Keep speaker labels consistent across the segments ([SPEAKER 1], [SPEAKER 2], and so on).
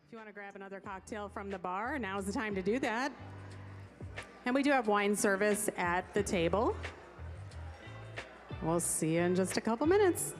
[SPEAKER 1] If you want to grab another cocktail from the bar, now's the time to do that. And we do have wine service at the table. We'll see you in just a couple minutes.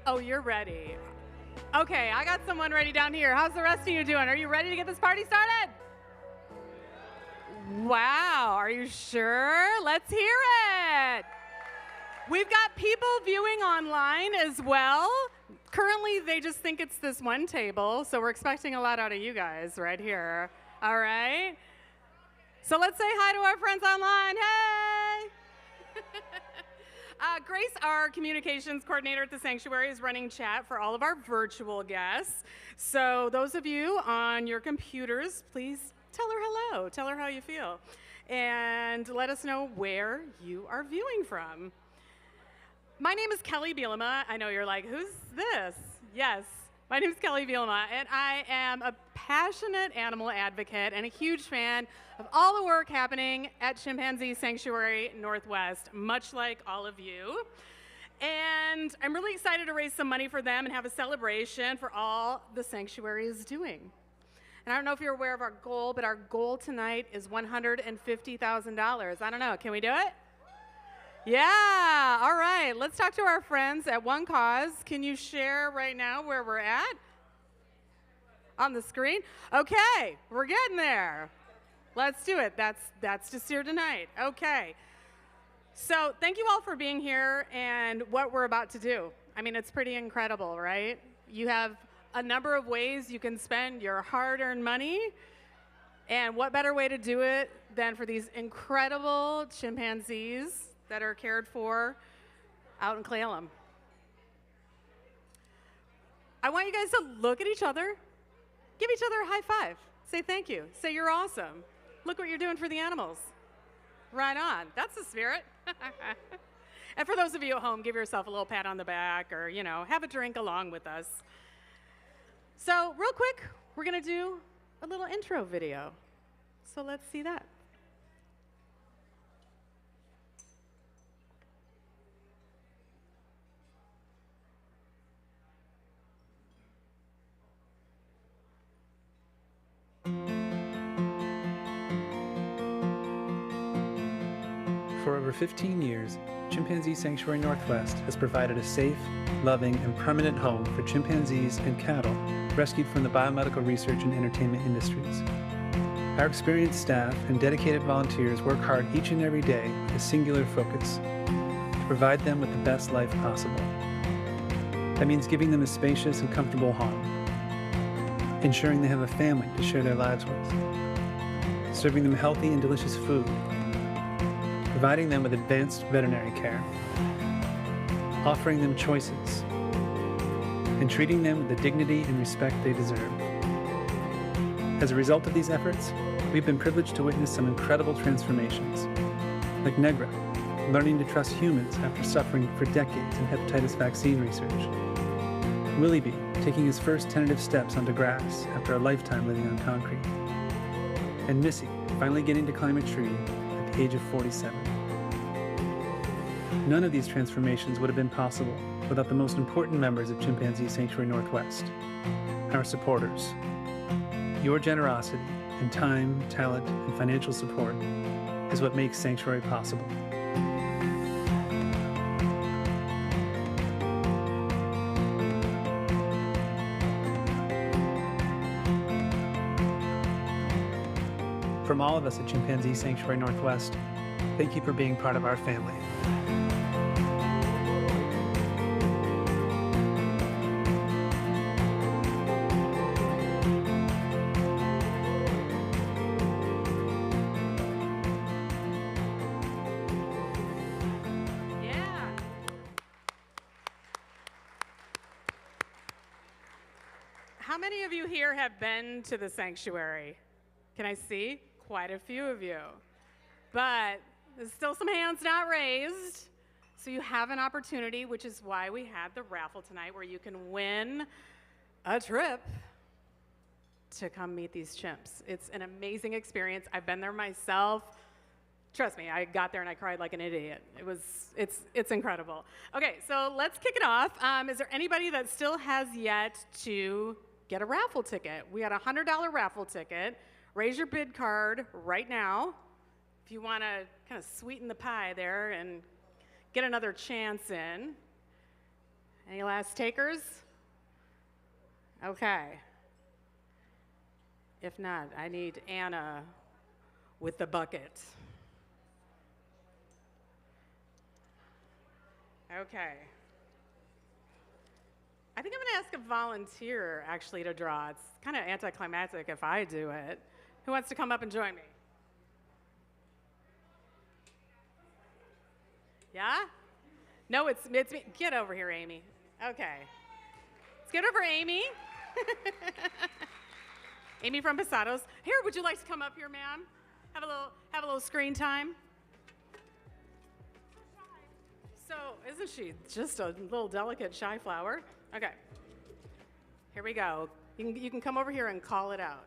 [SPEAKER 1] Oh, you're ready. Okay, I got someone ready down here. How's the rest of you doing? Are you ready to get this party started? Wow, are you sure? Let's hear it. We've got people viewing online as well. Currently, they just think it's this one table, so we're expecting a lot out of you guys right here. All right? So let's say hi to our friends online. Hey! Grace, our communications coordinator at the sanctuary, is running chat for all of our virtual guests. So those of you on your computers, please tell her hello. Tell her how you feel. And let us know where you are viewing from. My name is Kelly Bielema. I know you're like, who's this? Yes, my name is Kelly Bielema, and I am a passionate animal advocate and a huge fan of all the work happening at Chimpanzee Sanctuary Northwest, much like all of you. And I'm really excited to raise some money for them and have a celebration for all the sanctuary is doing. And I don't know if you're aware of our goal, but our goal tonight is $150,000. I don't know, can we do it? Yeah, all right. Let's talk to our friends at One Cause. Can you share right now where we're at? On the screen? Okay, we're getting there. Let's do it. That's just here tonight. Okay. So thank you all for being here and what we're about to do. I mean, it's pretty incredible, right? You have a number of ways you can spend your hard-earned money, and what better way to do it than for these incredible chimpanzees that are cared for out in Clallam. I want you guys to look at each other, give each other a high five, say thank you, say you're awesome. Look what you're doing for the animals. Right on, that's the spirit. And for those of you at home, give yourself a little pat on the back or, you know, have a drink along with us. So real quick, we're gonna do a little intro video. So let's see that.
[SPEAKER 2] For over 15 years, Chimpanzee Sanctuary Northwest has provided a safe, loving, and permanent home for chimpanzees and cattle rescued from the biomedical research and entertainment industries. Our experienced staff and dedicated volunteers work hard each and every day with a singular focus: to provide them with the best life possible. That means giving them a spacious and comfortable home, ensuring they have a family to share their lives with, serving them healthy and delicious food, providing them with advanced veterinary care, offering them choices, and treating them with the dignity and respect they deserve. As a result of these efforts, we've been privileged to witness some incredible transformations, like Negra learning to trust humans after suffering for decades in hepatitis vaccine research, Willie Bee taking his first tentative steps onto grass after a lifetime living on concrete, and Missy finally getting to climb a tree at the age of 47. None of these transformations would have been possible without the most important members of Chimpanzee Sanctuary Northwest, our supporters. Your generosity and time, talent, and financial support is what makes Sanctuary possible. From all of us at Chimpanzee Sanctuary Northwest, thank you for being part of our family.
[SPEAKER 1] How many of you here have been to the sanctuary? Can I see? Quite a few of you. But there's still some hands not raised. So you have an opportunity, which is why we had the raffle tonight, where you can win a trip to come meet these chimps. It's an amazing experience. I've been there myself. Trust me, I got there and I cried like an idiot. It's incredible. Okay, so let's kick it off. Is there anybody that still has yet to get a raffle ticket? We got a $100 raffle ticket. Raise your bid card right now if you want to kind of sweeten the pie there and get another chance in. Any last takers? Okay. If not, I need Anna with the bucket. Okay. I think I'm going to ask a volunteer, actually, to draw. It's kind of anticlimactic if I do it. Who wants to come up and join me? Yeah? No, it's me. Get over here, Amy. Okay. Let's get over Amy. Amy from Posados. Here, would you like to come up here, ma'am? Have a little screen time? So, isn't she just a little delicate shy flower? Okay. Here we go. You can come over here and call it out.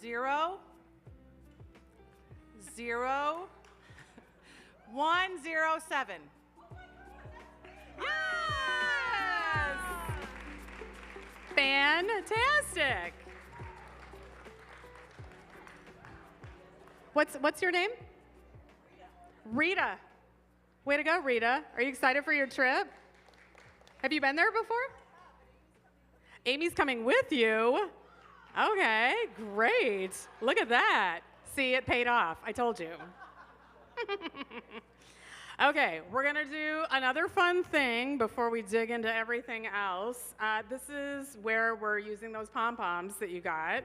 [SPEAKER 1] 0, 0, 1, 0, 7. Yes! Fantastic. What's your name? Rita. Way to go, Rita. Are you excited for your trip? Have you been there before? Amy's coming with you. Okay, great. Look at that. See, it paid off. I told you. Okay, we're going to do another fun thing before we dig into everything else. This is where we're using those pom-poms that you got.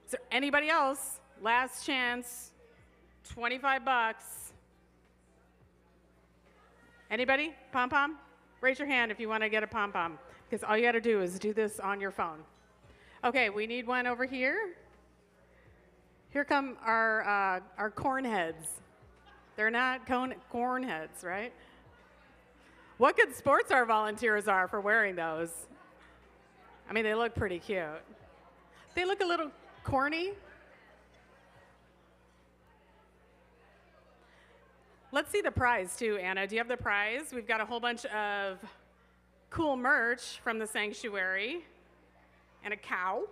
[SPEAKER 1] Is there anybody else? Last chance, 25 bucks. Anybody? Pom-pom? Raise your hand if you want to get a pom-pom, because all you got to do is do this on your phone. Okay, we need one over here. Here come our corn heads. They're not corn heads, right? What good sports our volunteers are for wearing those. I mean, they look pretty cute. They look a little corny. Let's see the prize too, Anna. Do you have the prize? We've got a whole bunch of cool merch from the sanctuary and a cow.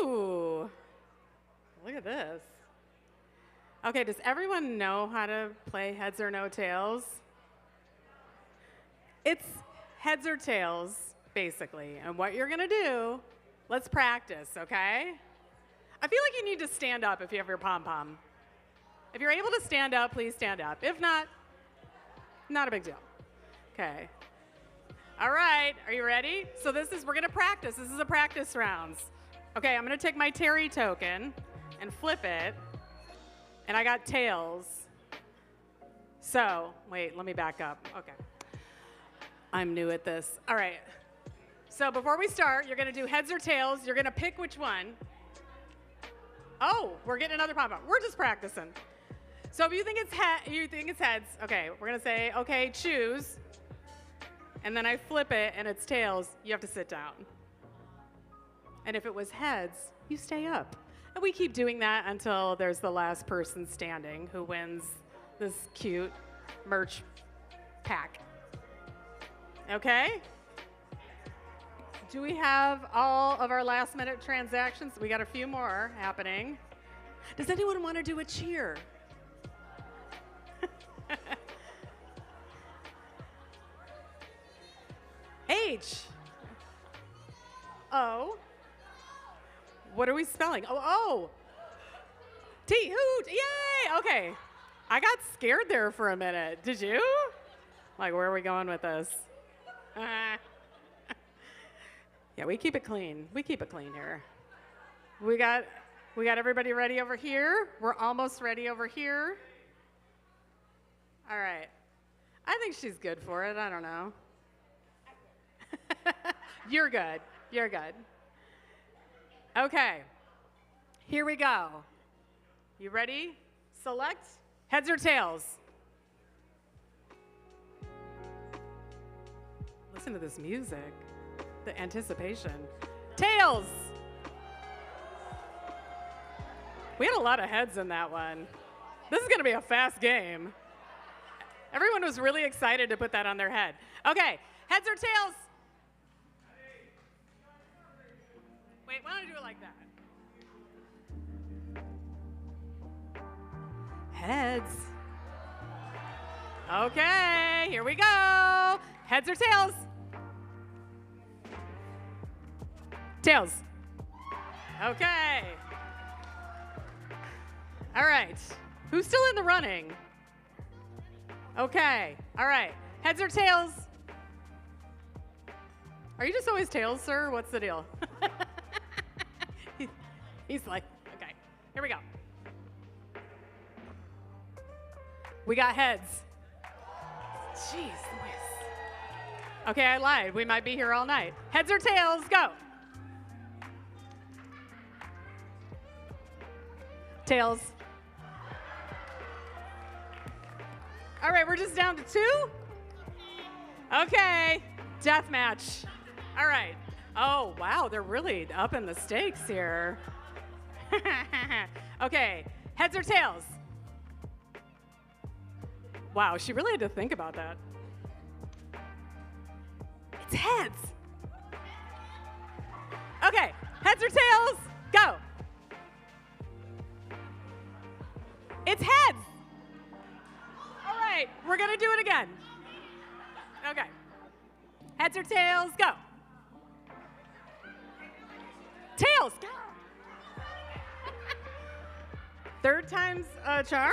[SPEAKER 1] Ooh, look at this. Okay, does everyone know how to play heads or no tails? It's heads or tails, basically. And what you're gonna do, let's practice, okay? I feel like you need to stand up if you have your pom-pom. If you're able to stand up, please stand up. If not, not a big deal. Okay. All right, are you ready? So we're gonna practice. This is a practice rounds. Okay, I'm gonna take my Terry token and flip it, and I got tails. So, wait, let me back up. Okay. I'm new at this. All right. So before we start, you're gonna do heads or tails. You're gonna pick which one. Oh, we're getting another pom-pom. We're just practicing. So if you think it's heads, okay, we're gonna say, okay, choose. And then I flip it and it's tails, you have to sit down. And if it was heads, you stay up. And we keep doing that until there's the last person standing who wins this cute merch pack. Okay? Do we have all of our last minute transactions? We got a few more happening. Does anyone want to do a cheer? H. O. What are we spelling? Oh. T. Hoot. Yay. Okay. I got scared there for a minute. Did you? Like, where are we going with this? Yeah, we keep it clean. We keep it clean here. We got everybody ready over here. We're almost ready over here. All right. I think she's good for it. I don't know. You're good. You're good. Okay. Here we go. You ready? Select heads or tails. Listen to this music. The anticipation. Tails. We had a lot of heads in that one. This is going to be a fast game. Everyone was really excited to put that on their head. Okay, heads or tails? Wait, why don't I do it like that? Heads. Okay, here we go. Heads or tails? Tails. Okay. All right. Who's still in the running? Okay. All right. Heads or tails? Are you just always tails, sir? What's the deal? He's like, okay. Here we go. We got heads. Jeez Louise. Okay, I lied. We might be here all night. Heads or tails? Go. Tails. All right, we're just down to 2. Okay, death match. All right. Oh, wow, they're really upping the stakes here. Okay, heads or tails? Wow, she really had to think about that. It's heads. Okay, heads or tails? Go. It's heads. All right, we're gonna do it again. Okay. Heads or tails, go. Tails, go. Third time's a charm?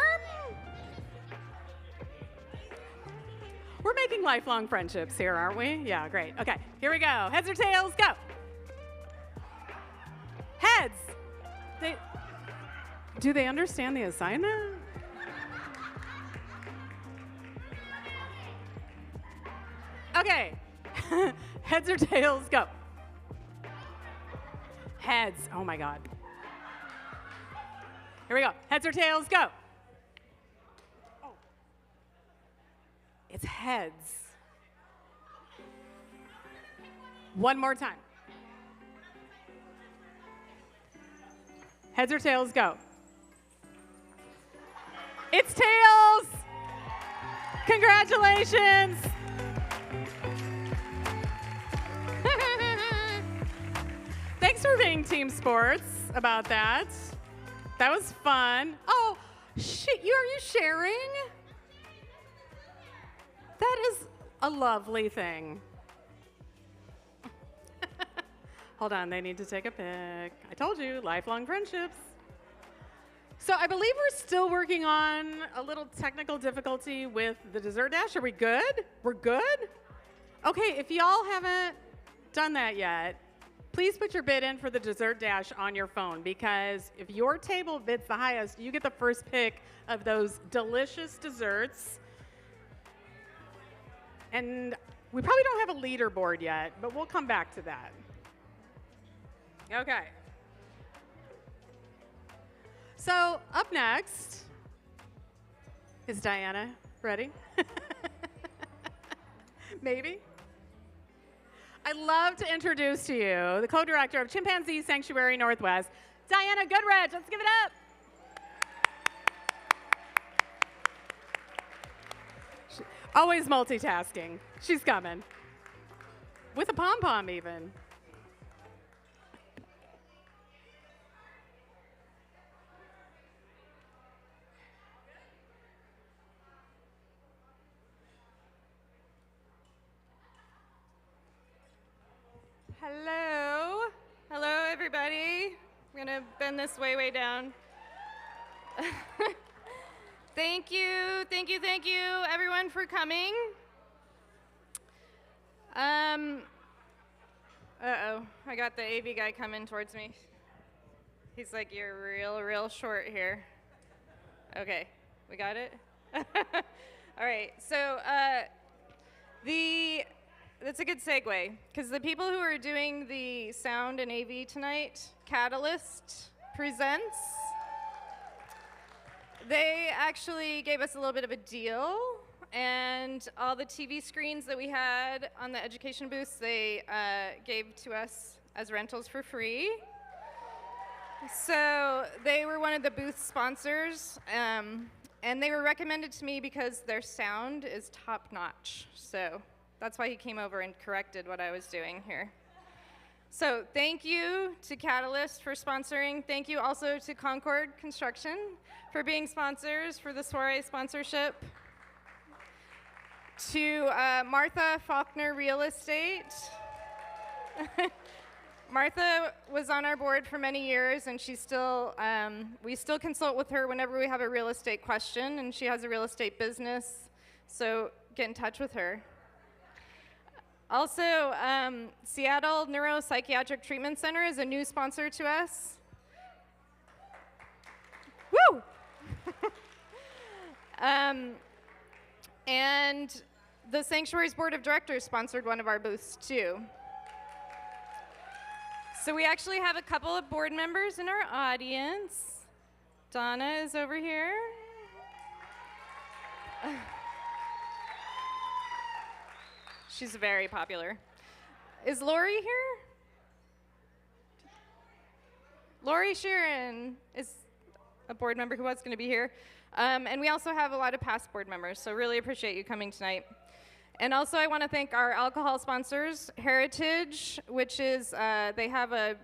[SPEAKER 1] We're making lifelong friendships here, aren't we? Yeah, great. Okay, here we go. Heads or tails, go. Heads. Do they understand the assignment? Okay. Heads or tails, go. Heads. Oh my God. Here we go. Heads or tails, go. Oh. It's heads. One more time. Heads or tails, go. It's tails. Congratulations. Thanks for being team sports about that. That was fun. Oh, shit, are you sharing? That is a lovely thing. Hold on, they need to take a pic. I told you, lifelong friendships. So I believe we're still working on a little technical difficulty with the dessert dash. Are we good? We're good? Okay, if y'all haven't done that yet, please put your bid in for the dessert dash on your phone, because if your table bids the highest, you get the first pick of those delicious desserts. And we probably don't have a leaderboard yet, but we'll come back to that. Okay. So up next is Diana. Ready? Maybe? I'd love to introduce to you the co-director of Chimpanzee Sanctuary Northwest, Diana Goodrich. Let's give it up. Always multitasking. She's coming. With a pom-pom even.
[SPEAKER 3] Hello. Hello, everybody. I'm going to bend this way down. Thank you, everyone, for coming. Uh-oh, I got the AV guy coming towards me. He's like, you're real short here. Okay, we got it? All right, so that's a good segue, because the people who are doing the sound and AV tonight, Catalyst Presents, they actually gave us a little bit of a deal, and all the TV screens that we had on the education booths, they gave to us as rentals for free. So they were one of the booth sponsors, and they were recommended to me because their sound is top-notch. So that's why he came over and corrected what I was doing here. So thank you to Catalyst for sponsoring. Thank you also to Concord Construction for being sponsors for the Soirée sponsorship. To Martha Faulkner Real Estate. Martha was on our board for many years, and she's still, we still consult with her whenever we have a real estate question, and she has a real estate business, so get in touch with her. Also, Seattle Neuropsychiatric Treatment Center is a new sponsor to us. Woo! And the Sanctuary's Board of Directors sponsored one of our booths, too. So we actually have a couple of board members in our audience. Donna is over here. She's very popular. Is Lori here? Lori Sheeran is a board member who was going to be here. And we also have a lot of past board members, so really appreciate you coming tonight. And also I want to thank our alcohol sponsors, Heritage, which is, they have a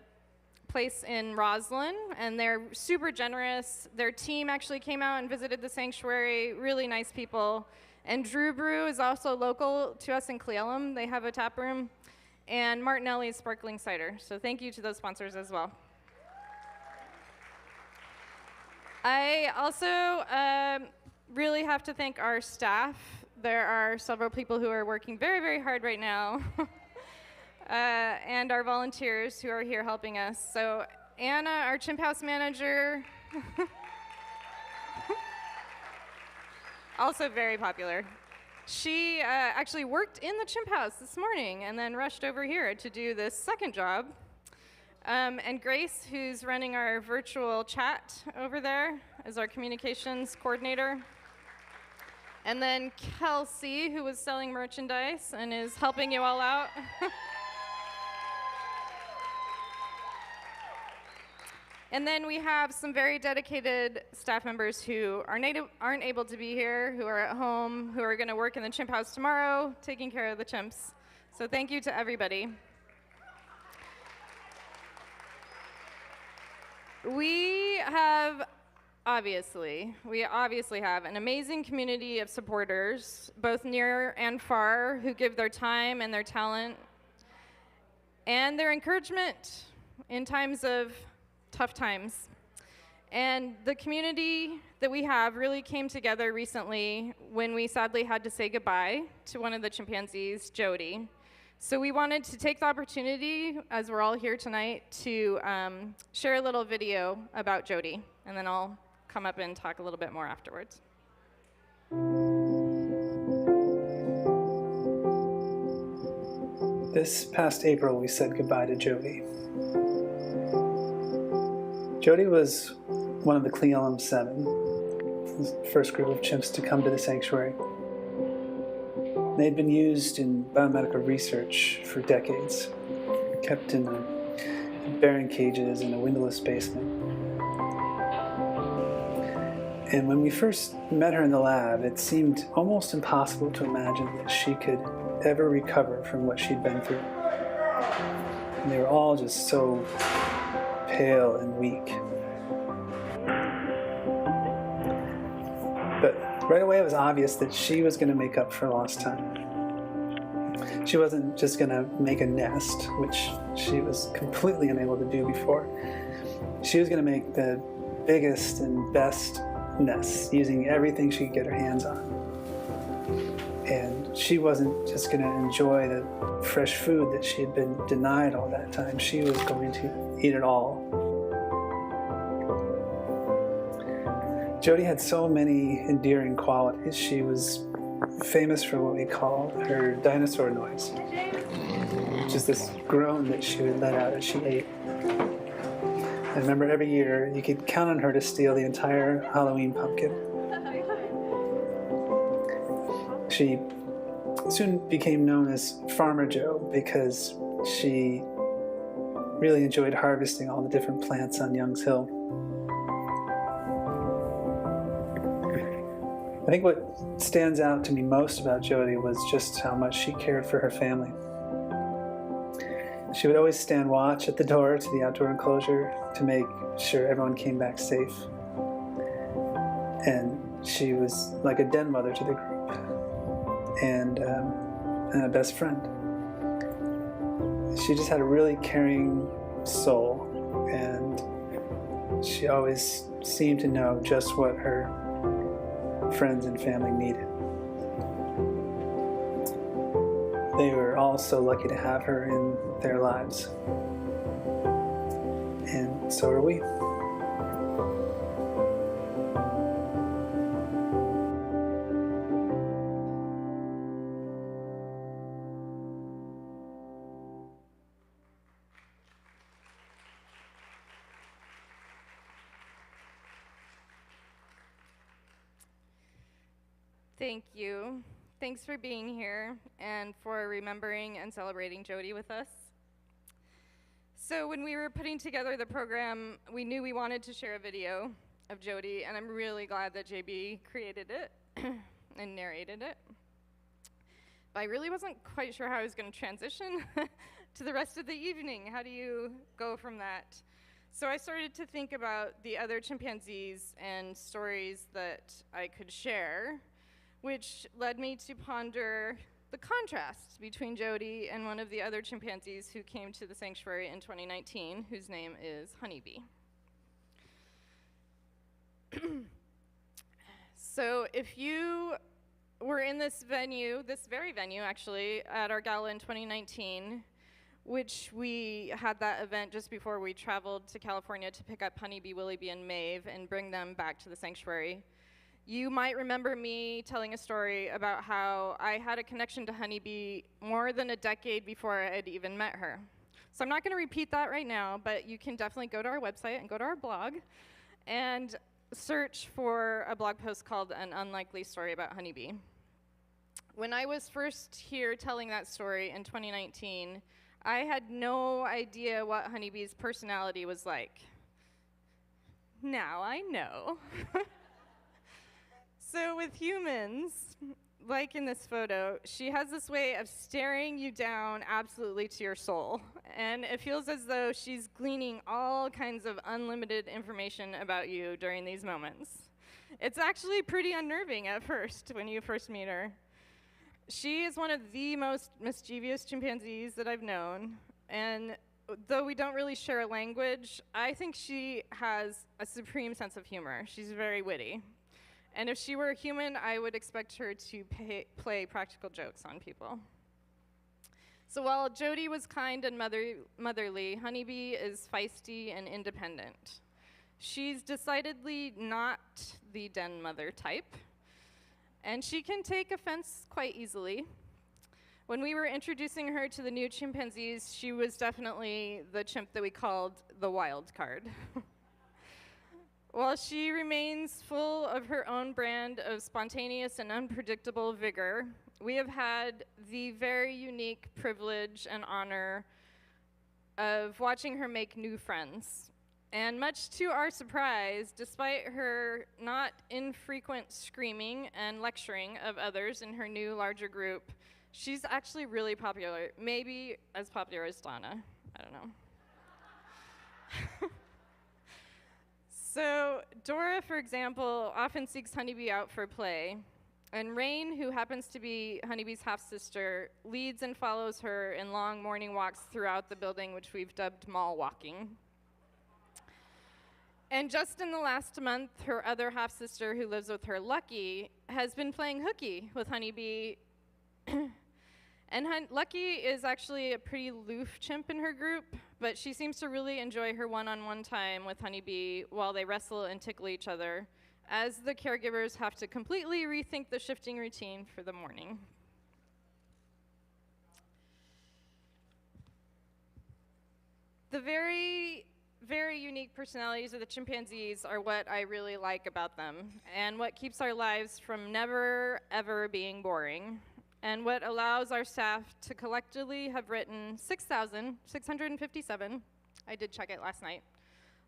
[SPEAKER 3] place in Roslyn, and they're super generous. Their team actually came out and visited the sanctuary, really nice people. And Drew Brew is also local to us in Cle Elum. They have a tap room. And Martinelli's Sparkling Cider. So thank you to those sponsors as well. I also really have to thank our staff. There are several people who are working very, very hard right now. And our volunteers who are here helping us. So Anna, our Chimp House manager, also very popular. She actually worked in the Chimp House this morning and then rushed over here to do this second job. And Grace, who's running our virtual chat over there, is our communications coordinator. And then Kelsey, who was selling merchandise and is helping you all out. And then we have some very dedicated staff members who aren't able to be here, who are at home, who are going to work in the Chimp House tomorrow, taking care of the chimps. So thank you to everybody. We obviously have an amazing community of supporters, both near and far, who give their time and their talent and their encouragement in times of tough times. And the community that we have really came together recently when we sadly had to say goodbye to one of the chimpanzees, Jody. So we wanted to take the opportunity, as we're all here tonight, to share a little video about Jody, and then I'll come up and talk a little bit more afterwards.
[SPEAKER 2] This past April, we said goodbye to Jody. Jody was one of the Cle Elum 7, the first group of chimps to come to the sanctuary. They'd been used in biomedical research for decades, kept in bearing cages in a windowless basement. And when we first met her in the lab, it seemed almost impossible to imagine that she could ever recover from what she'd been through. And they were all just so pale and weak. But right away it was obvious that she was going to make up for lost time. She wasn't just going to make a nest, which she was completely unable to do before. She was going to make the biggest and best nests, using everything she could get her hands on. And she wasn't just going to enjoy the fresh food that she had been denied all that time. She was going to eat it all. Jody had so many endearing qualities. She was famous for what we call her dinosaur noise, which is this groan that she would let out as she ate. I remember every year you could count on her to steal the entire Halloween pumpkin. She soon became known as Farmer Joe because she really enjoyed harvesting all the different plants on Young's Hill. I think what stands out to me most about Jody was just how much she cared for her family. She would always stand watch at the door to the outdoor enclosure to make sure everyone came back safe. And she was like a den mother to the group and a best friend. She just had a really caring soul, and she always seemed to know just what her friends and family needed. They were all so lucky to have her in their lives. And so are we.
[SPEAKER 3] Thank you. Thanks for being here and for remembering and celebrating Jody with us. So when we were putting together the program, we knew we wanted to share a video of Jody, and I'm really glad that JB created it and narrated it. But I really wasn't quite sure how I was going to transition to the rest of the evening. How do you go from that? So I started to think about the other chimpanzees and stories that I could share, which led me to ponder the contrast between Jody and one of the other chimpanzees who came to the sanctuary in 2019, whose name is Honeybee. So if you were in this venue, this very venue actually, at our gala in 2019, which we had that event just before we traveled to California to pick up Honeybee, Willybee, and Maeve and bring them back to the sanctuary, you might remember me telling a story about how I had a connection to Honeybee more than a decade before I had even met her. So I'm not going to repeat that right now, but you can definitely go to our website and go to our blog and search for a blog post called An Unlikely Story About Honeybee. When I was first here telling that story in 2019, I had no idea what Honeybee's personality was like. Now I know. So with humans, like in this photo, she has this way of staring you down absolutely to your soul. And it feels as though she's gleaning all kinds of unlimited information about you during these moments. It's actually pretty unnerving at first when you first meet her. She is one of the most mischievous chimpanzees that I've known. And though we don't really share a language, I think she has a supreme sense of humor. She's very witty. And if she were a human, I would expect her to play practical jokes on people. So while Jody was kind and motherly, Honeybee is feisty and independent. She's decidedly not the den mother type, and she can take offense quite easily. When we were introducing her to the new chimpanzees, she was definitely the chimp that we called the wild card. While she remains full of her own brand of spontaneous and unpredictable vigor, we have had the very unique privilege and honor of watching her make new friends. And much to our surprise, despite her not infrequent screaming and lecturing of others in her new larger group, she's actually really popular, maybe as popular as Donna, I don't know. So Dora, for example, often seeks Honeybee out for play. And Rain, who happens to be Honeybee's half-sister, leads and follows her in long morning walks throughout the building, which we've dubbed mall walking. And just in the last month, her other half-sister, who lives with her, Lucky, has been playing hooky with Honeybee. And Lucky is actually a pretty aloof chimp in her group, but she seems to really enjoy her one-on-one time with Honeybee while they wrestle and tickle each other, as the caregivers have to completely rethink the shifting routine for the morning. The very, very unique personalities of the chimpanzees are what I really like about them, and what keeps our lives from never, ever being boring, and what allows our staff to collectively have written 6,657, I did check it last night,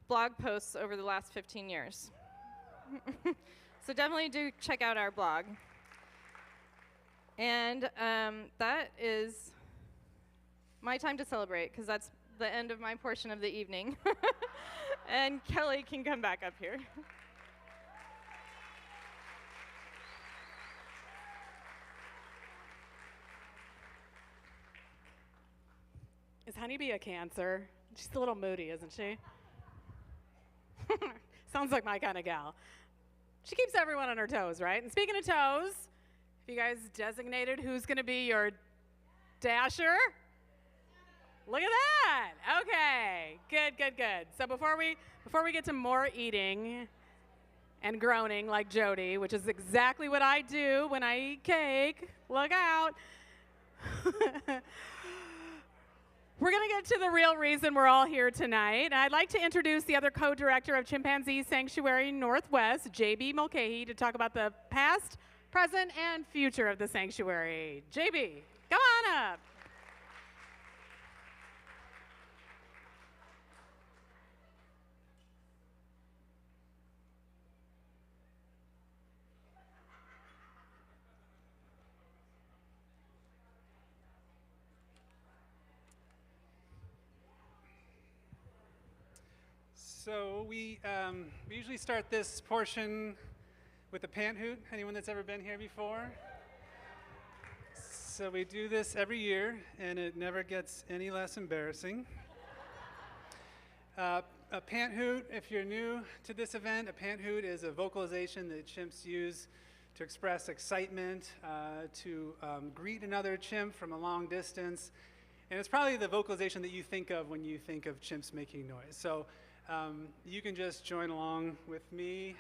[SPEAKER 3] blog posts over the last 15 years. So definitely do check out our blog. And that is my time to celebrate, because that's the end of my portion of the evening. And Kelly can come back up here.
[SPEAKER 1] Is Honeybee a Cancer? She's a little moody, isn't she? Sounds like my kind of gal. She keeps everyone on her toes, right? And speaking of toes, have you guys designated who's going to be your dasher? Look at that. Okay. Good, good, good. So before we get to more eating and groaning like Jody, which is exactly what I do when I eat cake, look out. We're going to get to the real reason we're all here tonight. And I'd like to introduce the other co-director of Chimpanzee Sanctuary Northwest, JB Mulcahy, to talk about the past, present, and future of the sanctuary. JB, come on up.
[SPEAKER 2] So we usually start this portion with a pant hoot. Anyone that's ever been here before? So we do this every year, and it never gets any less embarrassing. A pant hoot, if you're new to this event, a pant hoot is a vocalization that chimps use to express excitement, to greet another chimp from a long distance. And it's probably the vocalization that you think of when you think of chimps making noise. So you can just join along with me.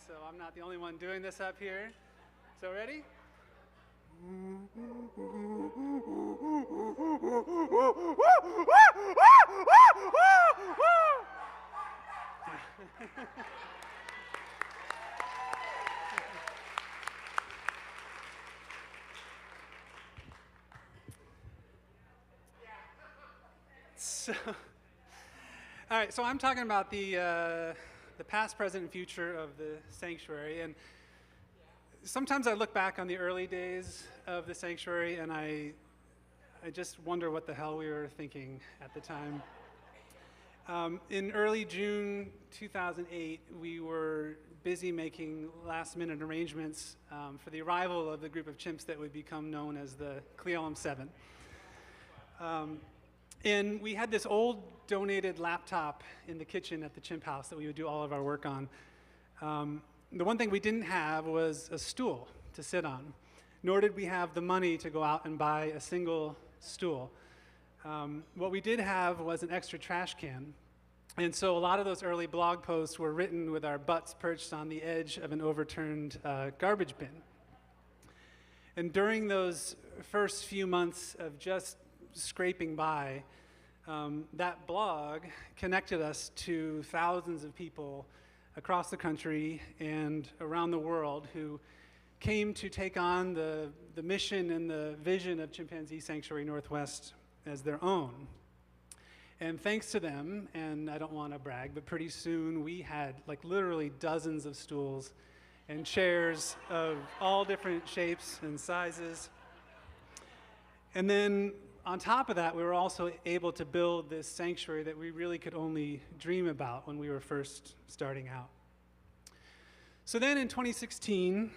[SPEAKER 2] So I'm not the only one doing this up here. So ready? All right, so I'm talking about the past, present, and future of the sanctuary. And sometimes I look back on the early days of the sanctuary, and I just wonder what the hell we were thinking at the time. In early June 2008, we were busy making last-minute arrangements for the arrival of the group of chimps that would become known as the Cleolum 7. And we had this old donated laptop in the kitchen at the chimp house that we would do all of our work on. The one thing we didn't have was a stool to sit on, nor did we have the money to go out and buy a single stool. What we did have was an extra trash can. And so a lot of those early blog posts were written with our butts perched on the edge of an overturned garbage bin. And during those first few months of just scraping by, that blog connected us to thousands of people across the country and around the world who came to take on the mission and the vision of Chimpanzee Sanctuary Northwest as their own. And thanks to them, and I don't want to brag, but pretty soon we had like literally dozens of stools and chairs of all different shapes and sizes. And then on top of that, we were also able to build this sanctuary that we really could only dream about when we were first starting out. So then in 2016,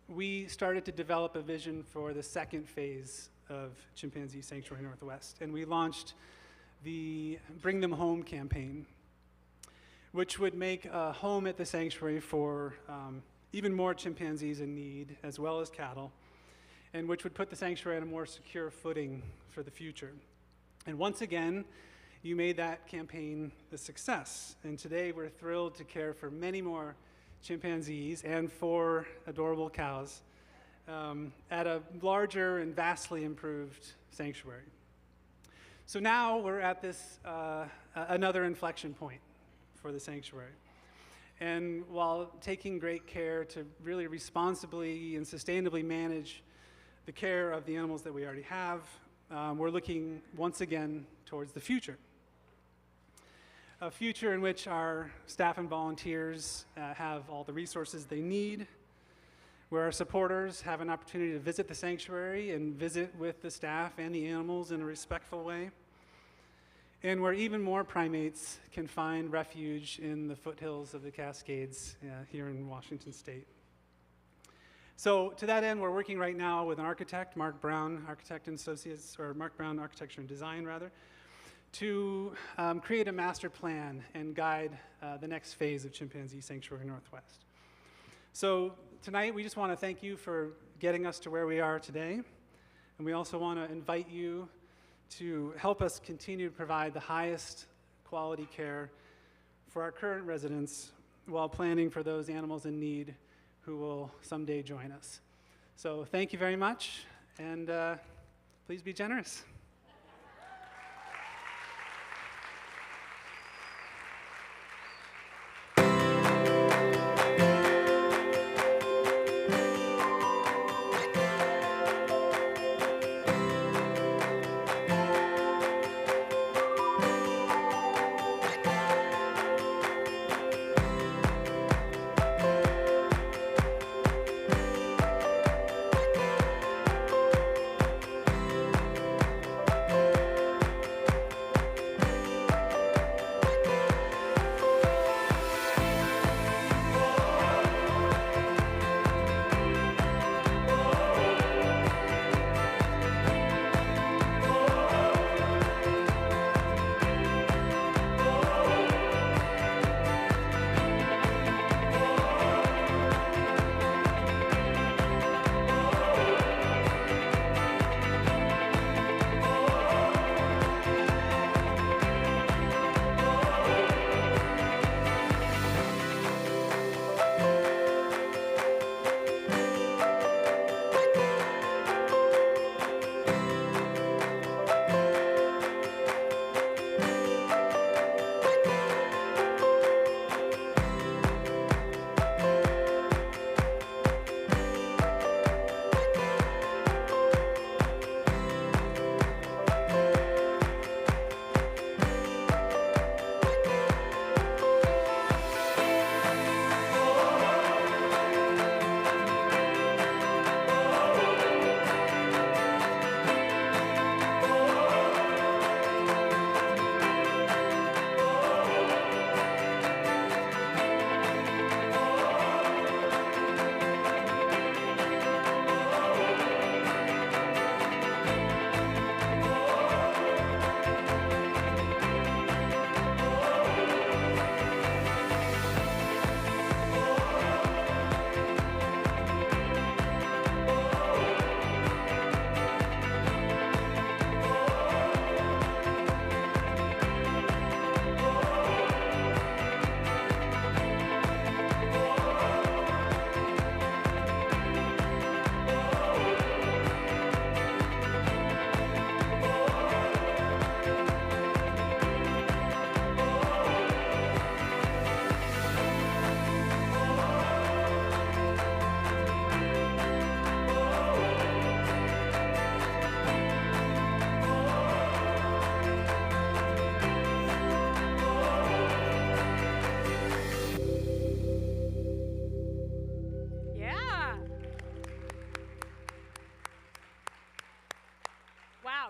[SPEAKER 2] we started to develop a vision for the second phase of Chimpanzee Sanctuary Northwest, and we launched the Bring Them Home campaign, which would make a home at the sanctuary for even more chimpanzees in need, as well as cattle, and which would put the sanctuary on a more secure footing for the future. And once again, you made that campaign a success. And today we're thrilled to care for many more chimpanzees and 4 adorable cows at a larger and vastly improved sanctuary. So now we're at this another inflection point for the sanctuary. And while taking great care to really responsibly and sustainably manage the care of the animals that we already have, we're looking once again towards the future. A future in which our staff and volunteers have all the resources they need, where our supporters have an opportunity to visit the sanctuary and visit with the staff and the animals in a respectful way, and where even more primates can find refuge in the foothills of the Cascades here in Washington State. So to that end, we're working right now with an architect, Mark Brown Architect and Associates, or Mark Brown Architecture and Design, rather, to create a master plan and guide the next phase of Chimpanzee Sanctuary Northwest. So tonight, we just want to thank you for getting us to where we are today. And we also want to invite you to help us continue to provide the highest quality care for our current residents while planning for those animals in need who will someday join us. So thank you very much, and please be generous.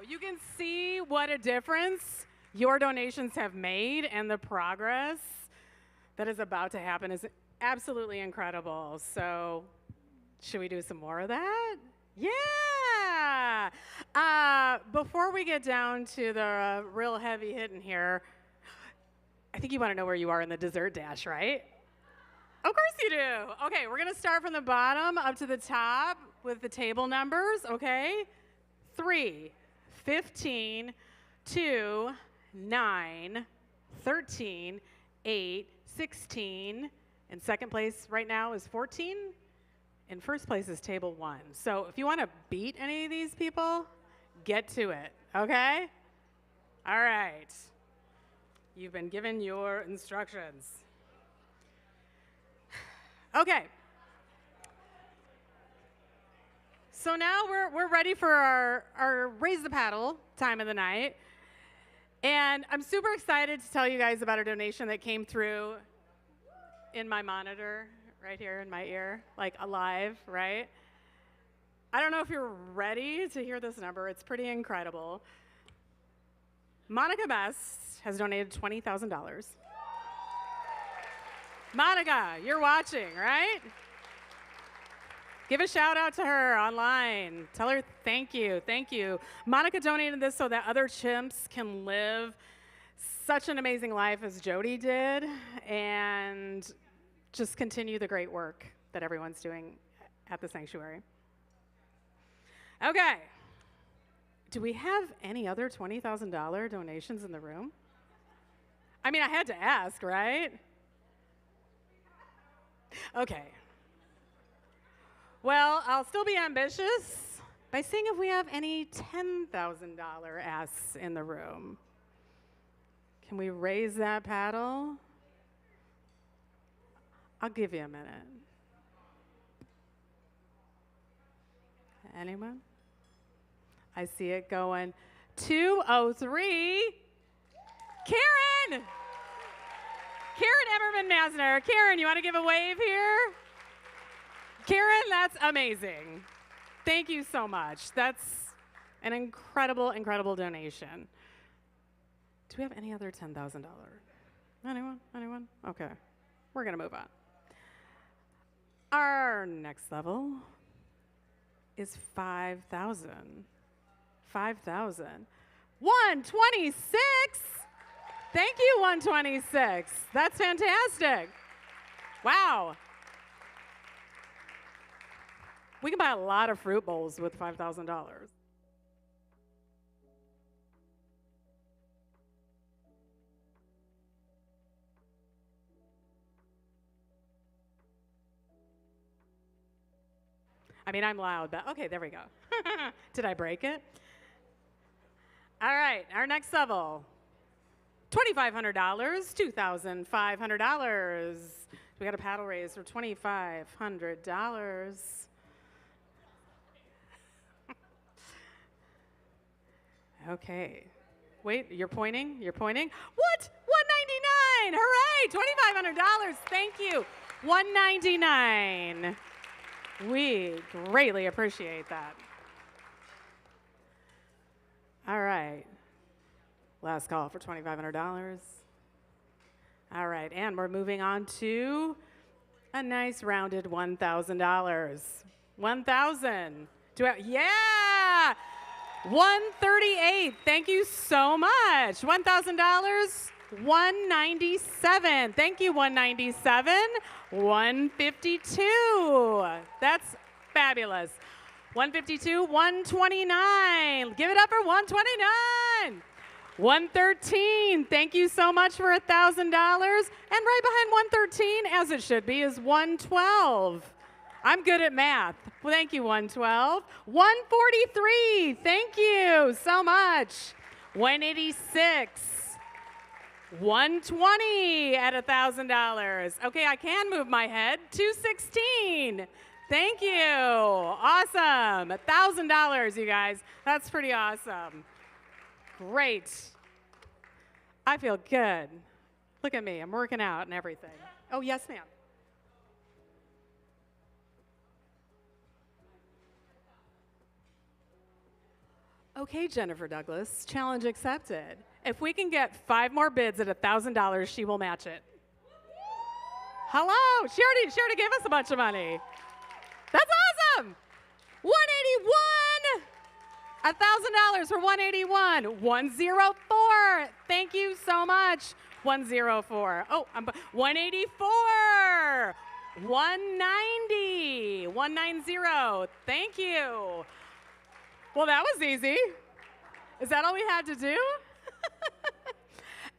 [SPEAKER 1] You can see what a difference your donations have made, and the progress that is about to happen is absolutely incredible. So, should we do some more of that? Yeah! Before we get down to the real heavy hitting here, I think you want to know where you are in the dessert dash, right? Of course you do. Okay, we're going to start from the bottom up to the top with the table numbers, okay? 3, 15, 2, 9, 13, 8, 16. In second place right now is 14. In first place is table 1. So if you want to beat any of these people, get to it, okay? All right. You've been given your instructions. Okay. So now we're ready for our Raise the Paddle time of the night. And I'm super excited to tell you guys about a donation that came through in my monitor right here in my ear, like alive, right? I don't know if you're ready to hear this number. It's pretty incredible. Monica Best has donated $20,000. Monica, you're watching, right? Give a shout out to her online. Tell her thank you, thank you. Monica donated this so that other chimps can live such an amazing life as Jody did and just continue the great work that everyone's doing at the sanctuary. Okay. Do we have any other $20,000 donations in the room? I mean, I had to ask, right? Okay. Well, I'll still be ambitious by seeing if we have any $10,000 asks in the room. Can we raise that paddle? I'll give you a minute. Anyone? I see it going. 203. Karen! Karen Emmerman-Masner. Karen, you want to give a wave here? Karen, that's amazing. Thank you so much. That's an incredible, incredible donation. Do we have any other $10,000? Anyone? Anyone? Okay. We're going to move on. Our next level is 5,000. 5,000. 126. Thank you, 126. That's fantastic. Wow. We can buy a lot of fruit bowls with $5,000. I mean, I'm loud, but okay, there we go. Did I break it? All right, our next level. $2,500, $2,500. We got a paddle raise for $2,500. Okay. Wait, you're pointing? You're pointing? What? $199. Hooray! $2,500. Thank you. $199. We greatly appreciate that. All right. Last call for $2,500. All right, and we're moving on to a nice rounded $1,000. 1,000. Yeah! 138. Thank you so much. $1,000. 197. Thank you, 197. 152. That's fabulous. 152, 129. Give it up for 129. 113. Thank you so much for $1,000. And right behind 113, as it should be, is 112. I'm good at math. Well, thank you, 112. 143. Thank you so much. 186. 120 at $1,000. Okay, I can move my head. 216. Thank you. Awesome. $1,000, you guys. That's pretty awesome. Great. I feel good. Look at me. I'm working out and everything. Oh, yes, ma'am. Okay, Jennifer Douglas, challenge accepted. If we can get 5 more bids at $1,000, she will match it. Hello, she already gave us a bunch of money. That's awesome. 181. $1,000 for 181. 104. Thank you so much. 104. Oh, 184. 190. 190. Thank you. Well, that was easy. Is that all we had to do?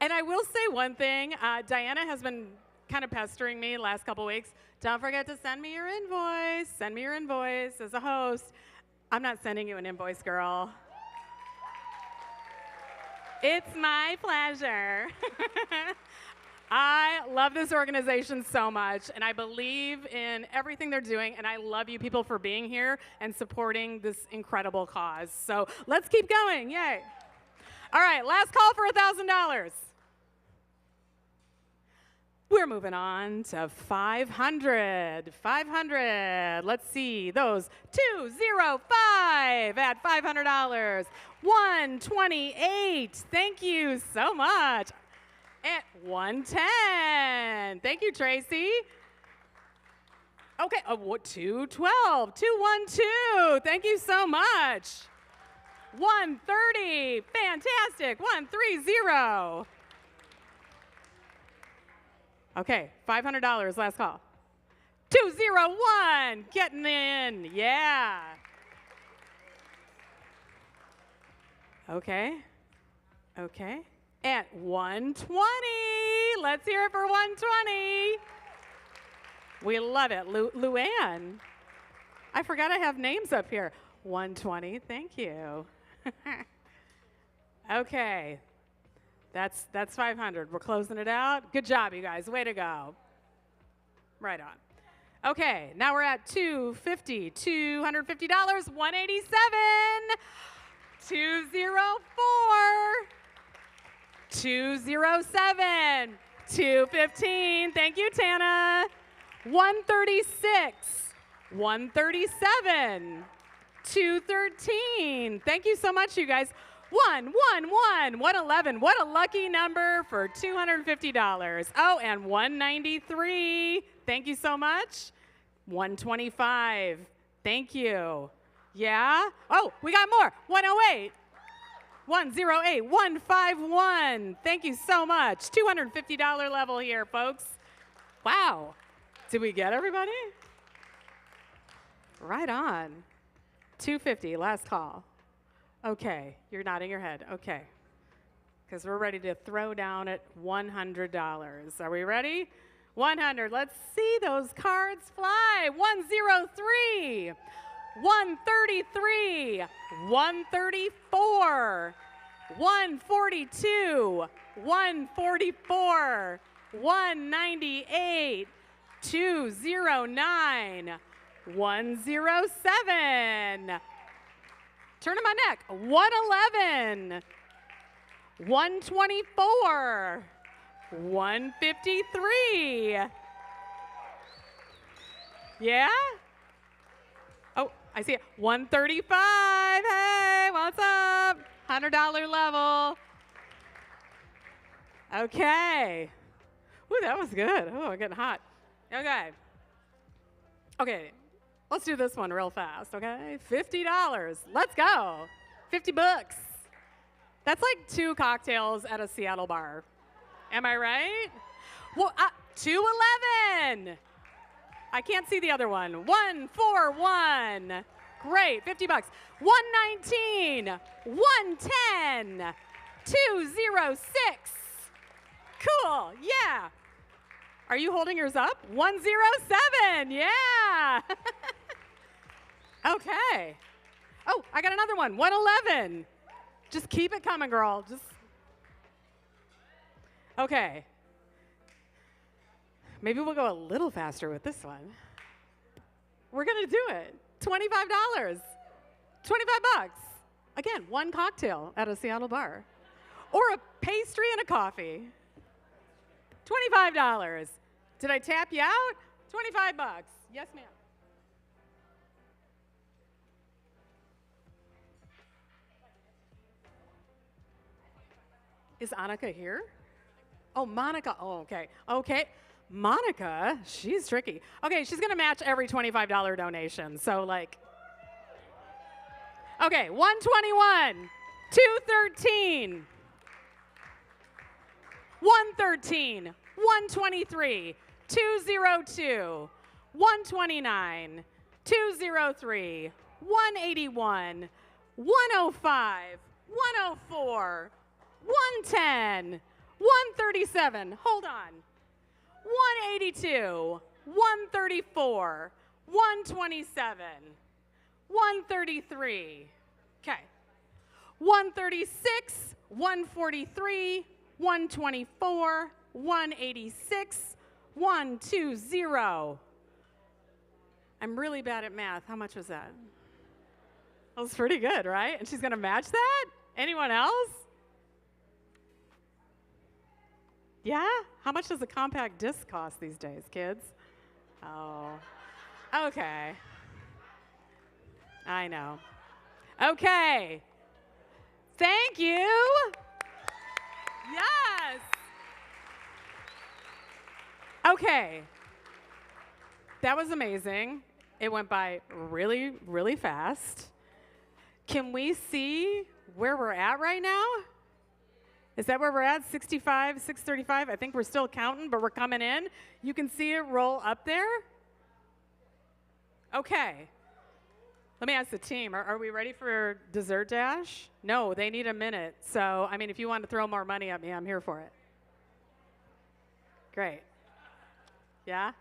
[SPEAKER 1] And I will say one thing. Diana has been kind of pestering me the last couple weeks. Don't forget to send me your invoice. Send me your invoice as a host. I'm not sending you an invoice, girl. It's my pleasure. I love this organization so much, and I believe in everything they're doing, and I love you people for being here and supporting this incredible cause. So let's keep going. Yay. All right, last call for $1,000. We're moving on to 500. 500. Let's see those. 205 at $500. 128. Thank you so much. At 110. Thank you, Tracy. Okay, 212. 212. Thank you so much. 130. Fantastic. 130. Okay, $500, last call. 201, getting in, yeah. Okay, at 120, let's hear it for 120. We love it, Luann. I forgot I have names up here. 120, thank you. Okay. That's 500. We're closing it out. Good job, you guys. Way to go. Right on. Okay, now we're at $250. $187. 204. 207. 215. Thank you, Tana. 136. 137. 213. Thank you so much, you guys. 111. What a lucky number for $250. Oh, and 193. Thank you so much. 125. Thank you. Yeah? Oh, we got more. 108. 108. 151. Thank you so much. $250 level here, folks. Wow. Did we get everybody? Right on. 250. Last call. Okay, you're nodding your head. Okay, because we're ready to throw down at $100. Are we ready? 100. Let's see those cards fly. 103, 133, 134, 142, 144, 198, 209, 107. Turn to my neck. 111. 124. 153. Yeah? Oh, I see it. 135. Hey, what's up? $100 level. Okay. Ooh, that was good. Oh, I'm getting hot. Okay. Okay. Let's do this one real fast, okay? $50. Let's go. 50 bucks. That's like 2 cocktails at a Seattle bar. Am I right? Well, 211. I can't see the other one. 141. Great, 50 bucks. 119. 110. 206. Cool, yeah. Are you holding yours up? 107, yeah. Okay. Oh, I got another one, 111. Just keep it coming, girl. Just. Okay. Maybe we'll go a little faster with this one. We're gonna do it. $25. 25 bucks. Again, 1 cocktail at a Seattle bar. Or a pastry and a coffee. $25. Did I tap you out? 25 bucks. Yes, ma'am. Is Annika here? Oh, Monica. Oh, okay. Okay. Monica, she's tricky. Okay, she's going to match every $25 donation. So, like, okay, 121, 213, 113, 123, 202, 129, 203, 181, 105, 104, 110, 137, hold on, 182, 134, 127, 133, okay, 136, 143, 124, 186, 120. I'm really bad at math. How much was that? That was pretty good, right? And she's going to match that? Anyone else? Yeah? How much does a compact disc cost these days, kids? Oh, okay. I know. Okay. Thank you. Yes. Okay. That was amazing. It went by really, really fast. Can we see where we're at right now? Is that where we're at? 65, 635? I think we're still counting, but we're coming in. You can see it roll up there? Okay. Let me ask the team, are we ready for dessert dash? No, they need a minute. So, I mean, if you want to throw more money at me, I'm here for it. Great. Yeah?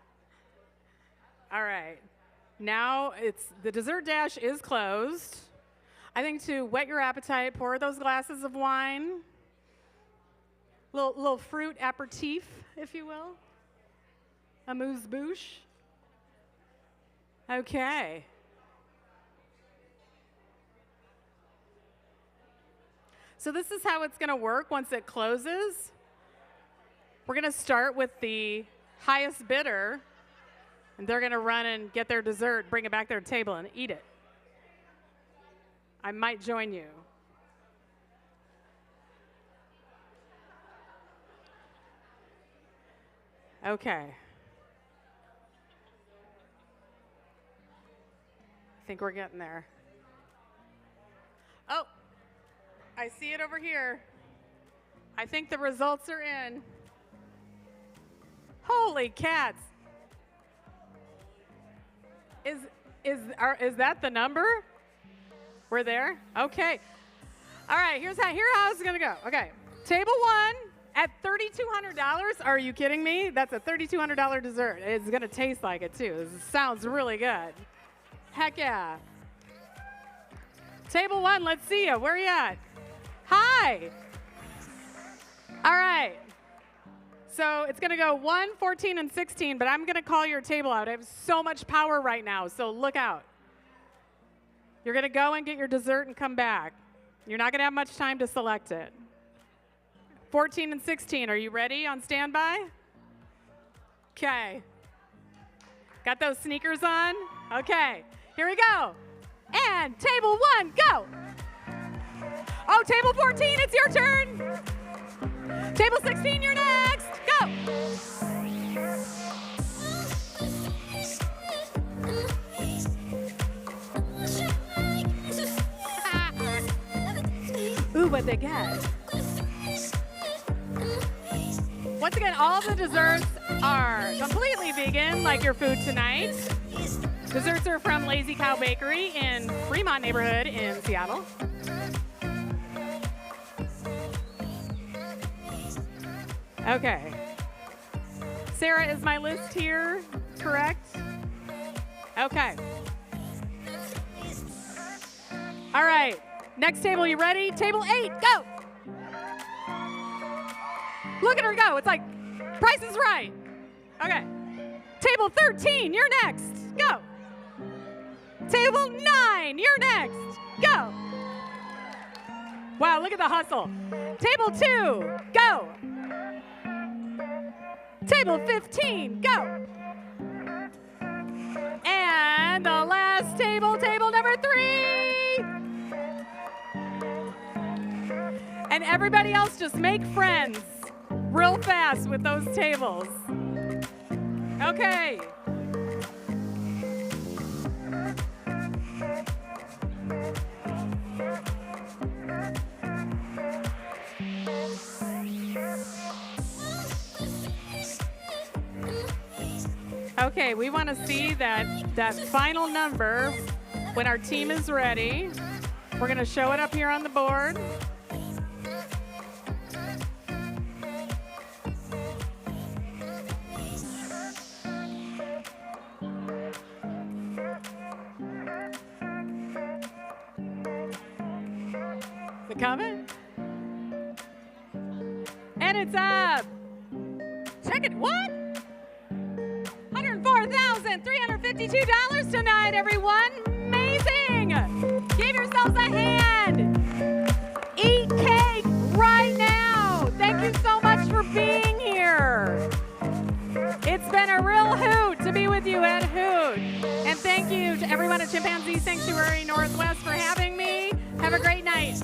[SPEAKER 1] All right. Now the dessert dash is closed. I think to whet your appetite, pour those glasses of wine. Little fruit aperitif, if you will. Amuse-bouche. Okay. So this is how it's going to work once it closes. We're going to start with the highest bidder, and they're going to run and get their dessert, bring it back to their table, and eat it. I might join you. Okay. I think we're getting there. Oh, I see it over here. I think the results are in. Holy cats. Is that the number? We're there? Okay. All right, here's how it's going to go. Okay. Table 1 at $3,200. Are you kidding me? That's a $3,200 dessert. It's going to taste like it, too. This sounds really good. Heck yeah. Table 1, let's see you. Where are you at? Hi. All right. So it's going to go 1, 14, and 16, but I'm going to call your table out. I have so much power right now, so look out. You're going to go and get your dessert and come back. You're not going to have much time to select it. 14 and 16, are you ready on standby? Okay. Got those sneakers on? Okay, here we go. And table 1, go. Oh, table 14, it's your turn. Table 16, you're next. Go. Ooh, what they get. Once again, all the desserts are completely vegan, like your food tonight. Desserts are from Lazy Cow Bakery in Fremont neighborhood in Seattle. Okay. Sarah, is my list here correct? Okay. All right. Next table, you ready? Table 8, go. Look at her go. It's like Price is Right. Okay. Table 13, you're next. Go. Table 9, you're next. Go. Wow, look at the hustle. Table 2, go. Table 15, go. And the last table, table number 3. And everybody else just make friends real fast with those tables. Okay. Okay, we want to see that final number when our team is ready. We're going to show it up here on the board. Is it coming? And it's up. Check it. What? $104,352 tonight, everyone. Amazing. Give yourselves a hand. Eat cake right now. Thank you so much for being here. you at HOOT. And thank you to everyone at Chimpanzee Sanctuary Northwest for having me. Have a great night.